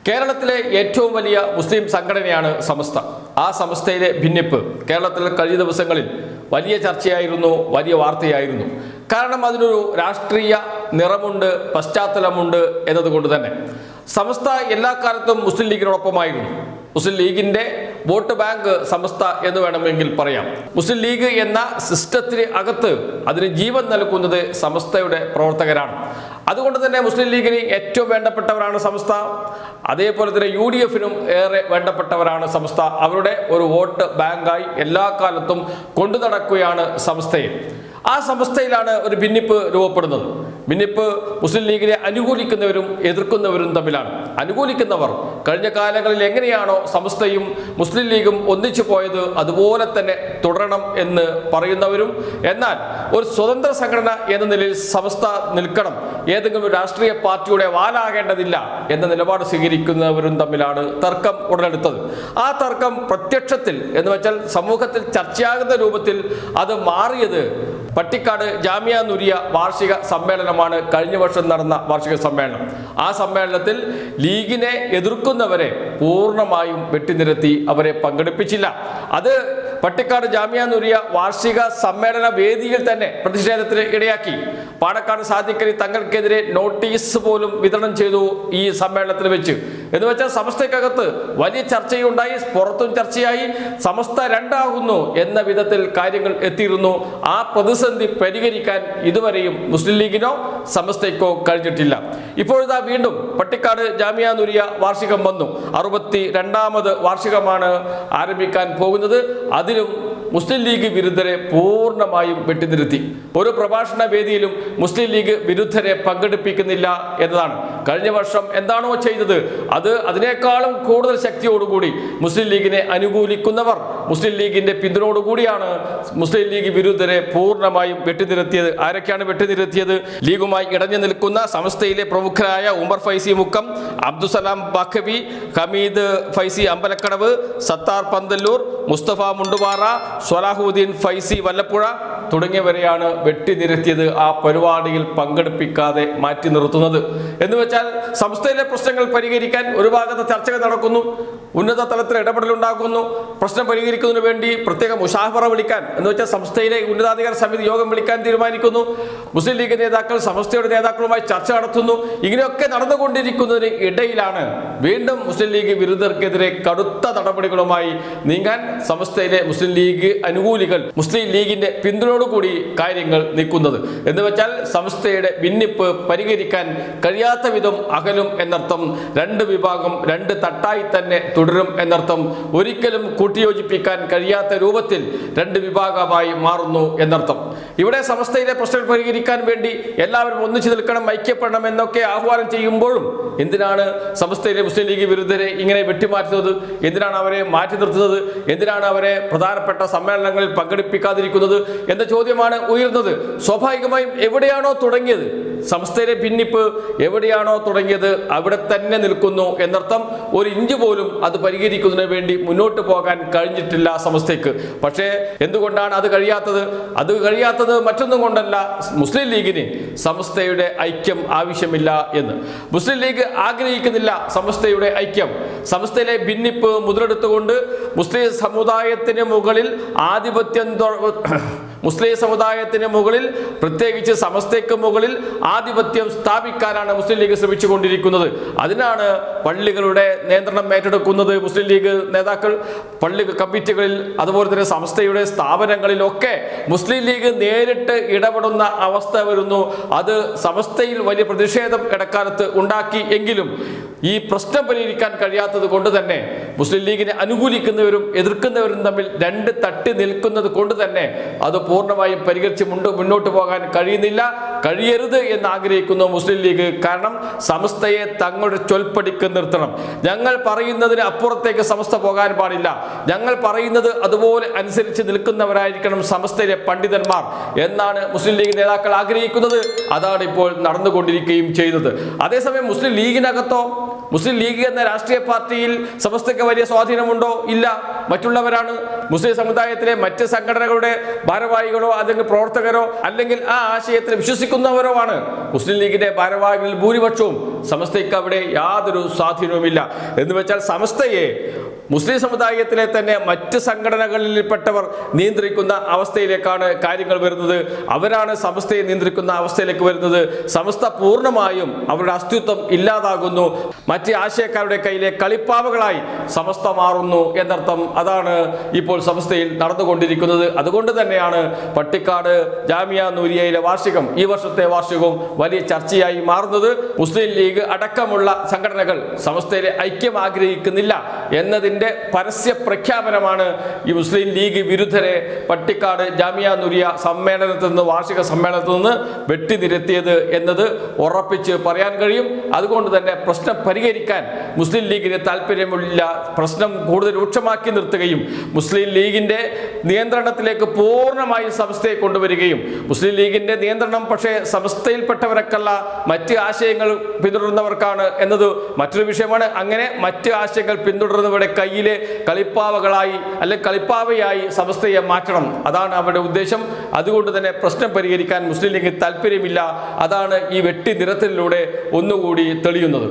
കേരളത്തിലെ ഏറ്റവും വലിയ മുസ്ലിം സംഘടനയാണ് സമസ്ത. ആ സമസ്തയിലെ ഭിന്നിപ്പ് കേരളത്തിൽ കഴിഞ്ഞ ദിവസങ്ങളിൽ വലിയ ചർച്ചയായിരുന്നു, വലിയ വാർത്തയായിരുന്നു. കാരണം അതിനൊരു രാഷ്ട്രീയ നിറമുണ്ട്, പശ്ചാത്തലമുണ്ട് എന്നതുകൊണ്ട് തന്നെ. സമസ്ത എല്ലാ കാലത്തും മുസ്ലിം ലീഗിനോടൊപ്പമായിരുന്നു. മുസ്ലിം ലീഗിന്റെ വോട്ട് ബാങ്ക് സമസ്ത എന്ന് വേണമെങ്കിൽ പറയാം. മുസ്ലിം ലീഗ് എന്ന സിസ്റ്റത്തിന് അകത്ത് അതിന് ജീവൻ നൽകുന്നത് സമസ്തയുടെ പ്രവർത്തകരാണ്. അതുകൊണ്ട് തന്നെ മുസ്ലിം ലീഗിന് ഏറ്റവും വേണ്ടപ്പെട്ടവരാണ് സമസ്ത. അതേപോലെ തന്നെ UDFനും ഏറെ വേണ്ടപ്പെട്ടവരാണ് സമസ്ത. അവരുടെ ഒരു വോട്ട് ബാങ്കായി എല്ലാ കാലത്തും കൊണ്ടു നടക്കുകയാണ് സമസ്തയെ. ആ സമസ്തയിലാണ് ഒരു ഭിന്നിപ്പ് രൂപപ്പെടുന്നത്. ഭിന്നിപ്പ് മുസ്ലിം ലീഗിനെ അനുകൂലിക്കുന്നവരും എതിർക്കുന്നവരും തമ്മിലാണ്. അനുകൂലിക്കുന്നവർ കഴിഞ്ഞ കാലങ്ങളിൽ എങ്ങനെയാണോ സമസ്തയും മുസ്ലിം ലീഗും ഒന്നിച്ചു പോയത് അതുപോലെ തന്നെ തുടരണം എന്ന് പറയുന്നവരും, എന്നാൽ ഒരു സ്വതന്ത്ര സംഘടന എന്ന നിലയിൽ സമസ്ത നിൽക്കണം, ഏതെങ്കിലും ഒരു രാഷ്ട്രീയ പാർട്ടിയുടെ വാലാകേണ്ടതില്ല എന്ന നിലപാട് സ്വീകരിക്കുന്നവരും തമ്മിലാണ് തർക്കം ഉടലെടുത്തത്. ആ തർക്കം പ്രത്യക്ഷത്തിൽ എന്ന് വെച്ചാൽ സമൂഹത്തിൽ ചർച്ചയാകുന്ന രൂപത്തിൽ അത് മാറിയത് പട്ടിക്കാട് ജാമിയ നൂരിയ വാർഷിക സമ്മേളനമാണ്. കഴിഞ്ഞ വർഷം നടന്ന വാർഷിക സമ്മേളനം. ആ സമ്മേളനത്തിൽ ലീഗിനെ എതിർക്കുന്നവരെ പൂർണ്ണമായും വെട്ടിനിരത്തി അവരെ പങ്കെടുപ്പിച്ചില്ല. അത് പട്ടിക്കാട് ജാമിയ നൂരിയ വാർഷിക സമ്മേളന വേദിയിൽ തന്നെ പ്രതിഷേധത്തിന് ഇടയാക്കി. പാണക്കാട് സാദിഖലി തങ്ങൾക്കെതിരെ നോട്ടീസ് പോലും വിതരണം ചെയ്തു ഈ സമ്മേളനത്തിൽ വെച്ച്. എന്ന് വെച്ചാൽ സമസ്തക്കകത്ത് വലിയ ചർച്ചയുണ്ടായി, പുറത്തും ചർച്ചയായി. സമസ്ത രണ്ടാകുന്നു എന്ന വിധത്തിൽ കാര്യങ്ങൾ എത്തിയിരുന്നു. ആ പ്രതിസന്ധി പരിഹരിക്കാൻ ഇതുവരെയും മുസ്ലിം ലീഗിനോ സമസ്തയ്ക്കോ കഴിഞ്ഞിട്ടില്ല. ഇപ്പോഴിതാ വീണ്ടും പട്ടിക്കാട് ജാമിയ നൂരിയ വാർഷികം വന്നു. 62ാമത് വാർഷികമാണ് ആരംഭിക്കാൻ പോകുന്നത്. അതിലും മുസ്ലിം ലീഗ് വിരുദ്ധരെ പൂർണ്ണമായും വെട്ടിനിർത്തി. ഒരു പ്രഭാഷണ വേദിയിലും മുസ്ലിം ലീഗ് വിരുദ്ധരെ പങ്കെടുപ്പിക്കുന്നില്ല എന്നതാണ്. കഴിഞ്ഞ വർഷം എന്താണോ ചെയ്തത് അത് അതിനേക്കാളും കൂടുതൽ ശക്തിയോടുകൂടി മുസ്ലിം ലീഗിനെ അനുകൂലിക്കുന്നവർ മുസ്ലിം ലീഗിന്റെ പിന്തുണയോടുകൂടിയാണ് മുസ്ലിം ലീഗ് വിരുദ്ധരെ പൂർണ്ണമായും വെട്ടിനിരത്തിയത്. ആരൊക്കെയാണ് വെട്ടിനിരത്തിയത്? ലീഗുമായി ഇടഞ്ഞു നിൽക്കുന്ന സമസ്തയിലെ പ്രമുഖരായ ഉമർ ഫൈസി മുക്കം, അബ്ദുസലാം ബാഖവി, ഹമീദ് ഫൈസി അമ്പലക്കടവ്, സത്താർ പന്തല്ലൂർ, മുസ്തഫ മുണ്ടുപാറ, സ്വലാഹുദ്ദീൻ ഫൈസി വല്ലപ്പുഴ തുടങ്ങിയവരെയാണ് വെട്ടിനിരത്തിയത്. ആ പരിപാടിയിൽ പങ്കെടുപ്പിക്കാതെ മാറ്റി നിർത്തുന്നത്. എന്ന് വെച്ചാൽ സംസ്ഥയിലെ പ്രശ്നങ്ങൾ പരിഹരിക്കാൻ ഒരു ഭാഗത്ത് ചർച്ചകൾ നടക്കുന്നു, ഉന്നത തലത്തിൽ ഇടപെടലുണ്ടാക്കുന്നു, പ്രശ്നം പരിഹരിക്കുന്നതിന് വേണ്ടി പ്രത്യേക മുഷാവറ വിളിക്കാൻ, എന്ന് വെച്ചാൽ സംസ്ഥയിലെ ഉന്നതാധികാര സമിതി യോഗം വിളിക്കാൻ തീരുമാനിക്കുന്നു. മുസ്ലിം ലീഗ് നേതാക്കൾ സമസ്തയുടെ നേതാക്കളുമായി ചർച്ച നടത്തുന്നു. ഇങ്ങനെയൊക്കെ നടന്നുകൊണ്ടിരിക്കുന്നതിന് ഇടയിലാണ് വീണ്ടും മുസ്ലിം ലീഗ് വിരുദ്ധർക്കെതിരെ കടുത്ത നടപടികളുമായി നീങ്ങാൻ സമസ്തയിലെ മുസ്ലിം ലീഗ് അനുകൂലികൾ മുസ്ലിം ലീഗിന്റെ പിന്തുണയോടുകൂടി കാര്യങ്ങൾ നീക്കുന്നത്. എന്ന് വെച്ചാൽ സമസ്തയുടെ ഭിന്നിപ്പ് പരിഹരിക്കാൻ കഴിയാത്ത വിധം അകലും എന്നർത്ഥം. രണ്ട് വിഭാഗം രണ്ട് തട്ടായി തന്നെ തുടരും എന്നർത്ഥം. ഒരിക്കലും കൂട്ടിയോജിപ്പിക്കാൻ കഴിയാത്ത രൂപത്തിൽ രണ്ട് വിഭാഗമായി മാറുന്നു എന്നർത്ഥം. ഇവിടെ സമസ്തയിലെ പ്രശ്നങ്ങൾ പരിഹരിക്കാൻ വേണ്ടി എല്ലാവരും ഒന്നിച്ചു നിൽക്കണം, ഐക്യപ്പെടണം എന്നൊക്കെ ആഹ്വാനം ചെയ്യുമ്പോഴും എന്തിനാണ് സമസ്തയിലെ മുസ്ലിം ലീഗ് വിരുദ്ധരെ ഇങ്ങനെ വെട്ടിമാറ്റുന്നത്? എന്തിനാണ് അവരെ മാറ്റി നിർത്തുന്നത്? എന്തിനാണ് അവരെ പ്രധാനപ്പെട്ട സമ്മേളനങ്ങളിൽ പങ്കെടുപ്പിക്കാതിരിക്കുന്നത് എന്ന ചോദ്യമാണ് ഉയർന്നത്. സ്വാഭാവികമായും എവിടെയാണോ തുടങ്ങിയത് സമസ്തയിലെ ഭിന്നിപ്പ്, എവിടെയാണോ തുടങ്ങിയത് അവിടെ തന്നെ നിൽക്കുന്നു എന്നർത്ഥം. ഒരു ഇഞ്ച് പോലും അത് പരിഹരിക്കുന്നതിന് വേണ്ടി മുന്നോട്ട് പോകാൻ കഴിഞ്ഞിട്ടില്ല സമസ്തയ്ക്ക്. പക്ഷേ എന്തുകൊണ്ടാണ് അത് കഴിയാത്തത്? അത് കഴിയാത്തത് മറ്റൊന്നും കൊണ്ടല്ല, മുസ്ലിം ലീഗിന് സമസ്തയുടെ ഐക്യം ആവശ്യമില്ല എന്ന്. മുസ്ലിം ലീഗ് ആഗ്രഹിക്കുന്നില്ല സമസ്തയുടെ ഐക്യം. സമസ്തയിലെ ഭിന്നിപ്പ് മുതലെടുത്തുകൊണ്ട് മുസ്ലിം സമുദായത്തിന് മുകളിൽ പ്രത്യേകിച്ച് സമസ്തയ്ക്ക് മുകളിൽ ആധിപത്യം സ്ഥാപിക്കാനാണ് മുസ്ലിം ലീഗ് ശ്രമിച്ചുകൊണ്ടിരിക്കുന്നത്. അതിനാണ് പള്ളികളുടെ നിയന്ത്രണം ഏറ്റെടുക്കുന്നത് മുസ്ലിം ലീഗ് നേതാക്കൾ. പള്ളി കമ്മിറ്റികളിൽ അതുപോലെ തന്നെ സമസ്തയുടെ സ്ഥാപനങ്ങളിലൊക്കെ മുസ്ലിം ലീഗ് നേരിട്ട് ഇടപെടുന്ന അവസ്ഥ വരുന്നു. അത് സമസ്തയിൽ വലിയ പ്രതിഷേധം ഇടക്കാലത്ത് ഉണ്ടാക്കി. എങ്കിലും ഈ പ്രശ്നം പരിഹരിക്കാൻ കഴിയാത്തത് കൊണ്ട് തന്നെ മുസ്ലിം ലീഗിനെ അനുകൂലിക്കുന്നവരും എതിർക്കുന്നവരും തമ്മിൽ രണ്ട് തട്ടി നിൽക്കുന്നത് കൊണ്ട് തന്നെ അത് പൂർണ്ണമായും പരിഹരിച്ച് മുന്നോട്ട് പോകാൻ കഴിയുന്നില്ല, കഴിയരുത് എന്ന് ആഗ്രഹിക്കുന്നു മുസ്ലിം ലീഗ്. കാരണം സമസ്തയെ തങ്ങളുടെ ചൊൽപ്പടിക്ക് നിർത്തണം. ഞങ്ങൾ പറയുന്നതിന് അപ്പുറത്തേക്ക് സമസ്ത പോകാൻ പാടില്ല. ഞങ്ങൾ പറയുന്നത് അതുപോലെ അനുസരിച്ച് നിൽക്കുന്നവരായിരിക്കണം സമസ്തയിലെ പണ്ഡിതന്മാർ എന്നാണ് മുസ്ലിം ലീഗ് നേതാക്കൾ ആഗ്രഹിക്കുന്നത്. അതാണ് ഇപ്പോൾ നടന്നുകൊണ്ടിരിക്കുകയും ചെയ്തത്. അതേസമയം മുസ്ലിം ലീഗിനകത്തോ മുസ്ലിം ലീഗ് എന്ന രാഷ്ട്രീയ പാർട്ടിയിൽ സമസ്തയ്ക്ക് വലിയ സ്വാധീനമുണ്ടോ? ഇല്ല. മറ്റുള്ളവരാണ്. മുസ്ലിം സമുദായത്തിലെ മറ്റ് സംഘടനകളുടെ ഭാരവാഹികളോ അല്ലെങ്കിൽ പ്രവർത്തകരോ അല്ലെങ്കിൽ ആ ആശയത്തിൽ വിശ്വസിക്കുന്നവരോ ആണ്. മുസ്ലിം ലീഗിന്റെ ഭാരവാഹികളിൽ ഭൂരിപക്ഷവും സമസ്തയ്ക്ക് അവിടെ യാതൊരു സ്വാധീനവുമില്ല. എന്ന് വെച്ചാൽ സമസ്തയെ മുസ്ലിം സമുദായത്തിലെ തന്നെ മറ്റ് സംഘടനകളിൽപ്പെട്ടവർ നിയന്ത്രിക്കുന്ന അവസ്ഥയിലേക്കാണ് കാര്യങ്ങൾ വരുന്നത്. അവരാണ് സമസ്തയെ നിയന്ത്രിക്കുന്ന അവസ്ഥയിലേക്ക് വരുന്നത്. സമസ്ത പൂർണ്ണമായും അവരുടെ അസ്തിത്വം ഇല്ലാതാകുന്നു. മറ്റ് ആശയക്കാരുടെ കയ്യിലെ കളിപ്പാവകളായി സമസ്ത മാറുന്നു എന്നർത്ഥം. അതാണ് ഇപ്പോൾ സമസ്തയിൽ നടന്നുകൊണ്ടിരിക്കുന്നത്. അതുകൊണ്ട് തന്നെയാണ് പട്ടിക്കാട് ജാമിയ നൂരിയയിലെ വാർഷികം, ഈ വർഷത്തെ വാർഷികവും വലിയ ചർച്ചയായി മാറുന്നത്. മുസ്ലിം ലീഗ് അടക്കമുള്ള സംഘടനകൾ സമസ്തയിലെ ഐക്യം ആഗ്രഹിക്കുന്നില്ല എന്നതിൻ്റെ പരസ്യ പ്രഖ്യാപനമാണ് ഈ മുസ്ലിം ലീഗ് വിരുദ്ധരെ പട്ടിക്കാട് ജാമിയ നൂരിയ സമ്മേളനത്തിൽ നിന്ന്, വാർഷിക സമ്മേളനത്തിൽ നിന്ന് വെട്ടിനിരത്തിയത് എന്നത് ഉറപ്പിച്ച് പറയാൻ കഴിയും. അതുകൊണ്ട് തന്നെ പ്രശ്നം പരിഹരിക്കാൻ മുസ്ലിം ലീഗിന് താല്പര്യമില്ല. പ്രശ്നം കൂടുതൽ രൂക്ഷമാക്കി നിർത്തുകയും മുസ്ലിം ലീഗിന്റെ നിയന്ത്രണത്തിലേക്ക് പൂർണ്ണമായും സമസ്തയെ കൊണ്ടുവരികയും, മുസ്ലിം ലീഗിന്റെ നിയന്ത്രണം പക്ഷേ സമസ്തയിൽപ്പെട്ടവരൊക്കെയുള്ള മറ്റ് ആശയങ്ങൾ പിന്തുടരുന്നവർക്കാണ് എന്നത് മറ്റൊരു വിഷയമാണ്. അങ്ങനെ മറ്റ് ആശയങ്ങൾ പിന്തുടരുന്നവരുടെ കയ്യിലെ കളിപ്പാവകളായി അല്ലെങ്കിൽ കളിപ്പാവയായി സമസ്തയെ മാറ്റണം. അതാണ് അവരുടെ ഉദ്ദേശം. അതുകൊണ്ട് തന്നെ പ്രശ്നം പരിഹരിക്കാൻ മുസ്ലിം ലീഗിന് താല്പര്യമില്ല. അതാണ് ഈ വെട്ടി നിരത്തലിലൂടെ ഒന്നുകൂടി തെളിയുന്നത്.